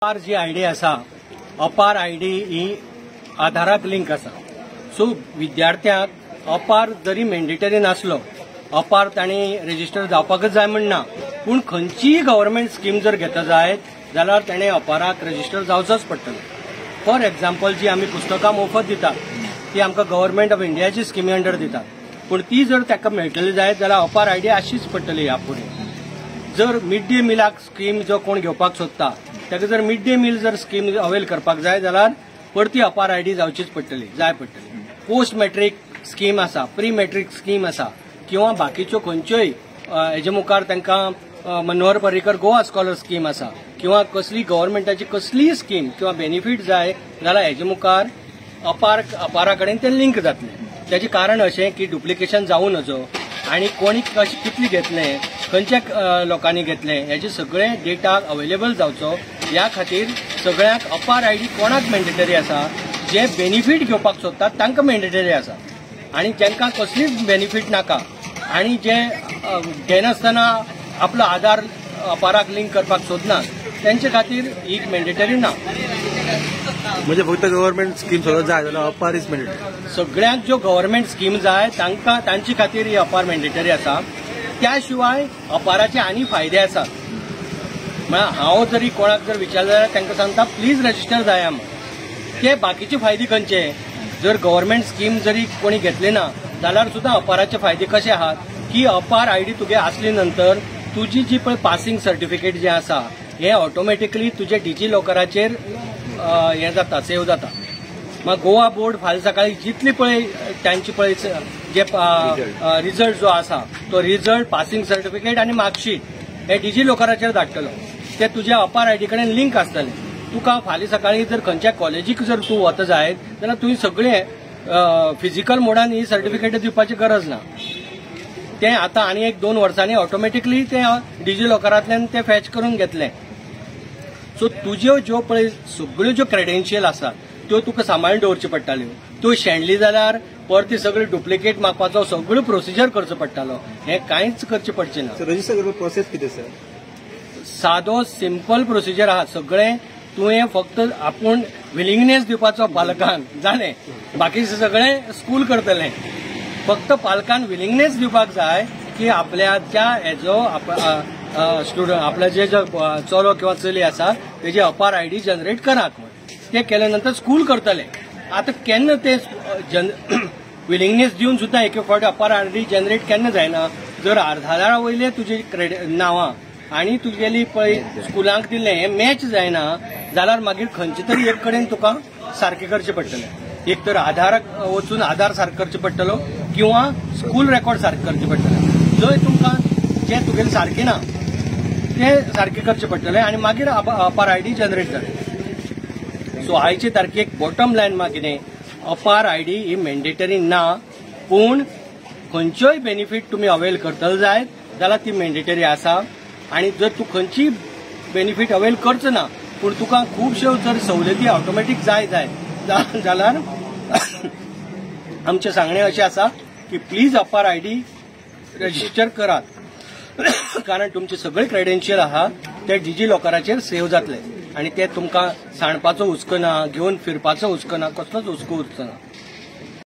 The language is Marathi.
अपार जी आयडी आसा, अपार आयडी ही आधाराक लिंक आसा. सो विद्यार्थ्यांक अपार जरी मॅन्डेटरी नासलो, अपार तांणी रेजिस्टर जावपाकच जाय म्हणना, पूण खंयचीय गव्हर्नमेंट स्कीम जर घेता जायत जाल्यार ताणें अपाराक रेजिस्टर जावचोच पडटलो. फॉर एक्झाम्पल जी आमी पुस्तकां मोफत दितात ती आमकां गव्हर्नमेंट ऑफ इंडियाची स्किमी अंडर दितात, पूण ती जर ताका मेळटली जायत जाल्यार अपार आयडी आशीच पडटली ह्या फुडें. जर मिड डे मिलाक स्कीम जो कोण घेवपाक सोदता ताका जर मिड डे मील जर स्कीम अवेल करपाक जाय जाल्यार परती अपार आयडी जावचीच पडटली, जाय पडटली. पोस्ट मॅट्रीक स्कीम आसा, प्री मॅट्रीक स्कीम आसा, किंवा बाकीच्यो खंयच्योय हेजे मुखार तांकां मनोहर पर्रीकर गोवा स्कॉलर स्कीम आसा, किंवा कसली गव्हर्नमेंटाची कसलीय स्कीम किंवा बेनिफीट जाय जाल्यार हेजे मुखार अपारा कडेन ते लिंक जातले. त्याचे कारण अशें की डुप्लिकेशन जावं नजो आनी कोणी कितली घेतले, खंयच्या लोकांनी घेतले, हेजे सगळे डेटा अवेलेबल जावचो. ह्या खातीर सगळ्यांक अपार आयडी कोणाक मॅन्डेटरी आसा, जे बेनिफीट घेवपाक सोदतात तांकां मॅन्डेटरी आसा, आनी जांकां कसलीच बेनिफीट नाका आनी जे घेनासतना आपलो आधार अपाराक लिंक करपाक सोदनात त्यांचे खातीर ही मॅन्डेटरी ना. म्हणजे फक्त गव्हर्नमेंट स्कीम जाय जाल्यार अपार इज मॅन्डेटरी. सगळ्यांक ज्यो गव्हर्नमेंट स्कीम जाय तांकां तांचे खातीर ही अपार मॅन्डेटरी आसा. त्या शिवाय अपाराचे आनी फायदे आसात. म्हळ्यार हांव जरी कोणाक जर विचारलें जाल्यार तांकां सांगता प्लीज रजिस्टर जाया म्हण. ते बाकीचे फायदे खंयचे, जर गव्हर्नमेंट स्कीम जरी कोणी घेतली ना जाल्यार सुद्दां अपाराचे फायदे कशे आहात की अपार आयडी तुगे आसली नंतर तुजी जी पळय पासिंग सर्टिफिकेट जें आसा हें ऑटोमॅटिकली तुजे डिजी लॉकराचेर हें जाता, सेव जाता. मग गोवा बोर्ड फाल्यां सकाळी जितली पळय तांची पळय जे रिजल्ट जो आसा तो रिजल्ट, पासिंग सर्टिफिकेट आनी मार्कशीट हे डिजी लॉकराचेर धाडटलो. ते तुज्या अपार आयडी कडेन लिंक आसतले. तुका फाल्यां सकाळी जर खंयच्या कॉलेजीक जर तूं वता जायत जाल्यार तुवें सगळें फिजिकल मोडान ही सर्टिफिकेट दिवपाची गरज ना. ते आतां आनी 1-2 वर्सांनी ऑटोमॅटिकली ते डिजी लॉकरांतल्यान ते फॅच करून घेतले. सो तुज्यो ज्यो पळय सगळ्यो ज्यो क्रेडेन्शियल आसात त्यो तुका सांबाळून दवरच्यो पडटाल्यो. त्यो शेणली जाल्यार परती सगळी डुप्लिकेट मागपाचो सगळो प्रोसिजर करचो पडटालो. हें कांयच करचें पडचें ना. रजिस्टर करपाक प्रोसेस कितें सर? सादो सिंपल प्रोसिजर आहा. सगळें तुवें फक्त आपूण विलिंगनेस दिवपाचो पालकान जालें, बाकीचें सगळें स्कूल करतलें. फक्त पालकान विलिंगनेस दिवपाक जाय की आपल्याच्या हेजो स्टुडंट आपल्या जे चलो किंवा चली आसा तेजी अपार आयडी जनरेट करात. ते केले नंतर स्कूल करतले. आता केन्ना ते विलिंगनेस दिवन सुद्दां एक फावटी अपार आयडी जनरेट केन्ना जायना जर आधारा वयले तुजी नांवां आनी तुगेली पळय स्कुलांक दिल्लें हें मॅच जायना जाल्यार मागीर खंयचे तरी एक कडेन तुका सारकें करचें पडटलें. एक तर आधाराक वचून आधार सारको करचो पडटलो किंवा स्कूल रेकॉर्ड सारकें करचें पडटलें. जंय तुमकां जें तुगेलें सारकें ना तें सारकें करचें पडटलें आनी मागीर अपार आयडी जनरेट जातली. सो आयचे तारखेक बॉटम लायन म्हाका कितें, अपार आयडी ही मॅन्डेटरी ना, पूण खंयच्योय बेनिफीट तुमी अवेल करतले जायत जाल्यार ती मॅन्डेटरी आसा. आनी जर तूं खंयची बेनिफीट अवेल करचो ना पूण तुका खुबश्यो जर सवलती ऑटोमॅटीक जाय जाल्यार आमचें सांगणें अशें आसा की प्लीज अपार आयडी रजिस्टर करात, कारण तुमचे सगळे क्रेडेन्शियल आहा ते डिजी लॉकराचेर सेव जातले आनी ते तुमकां सांडपाचो हुस्को ना, घेवन फिरपाचो हुस्को ना, कसलोच हुस्को उरचो ना.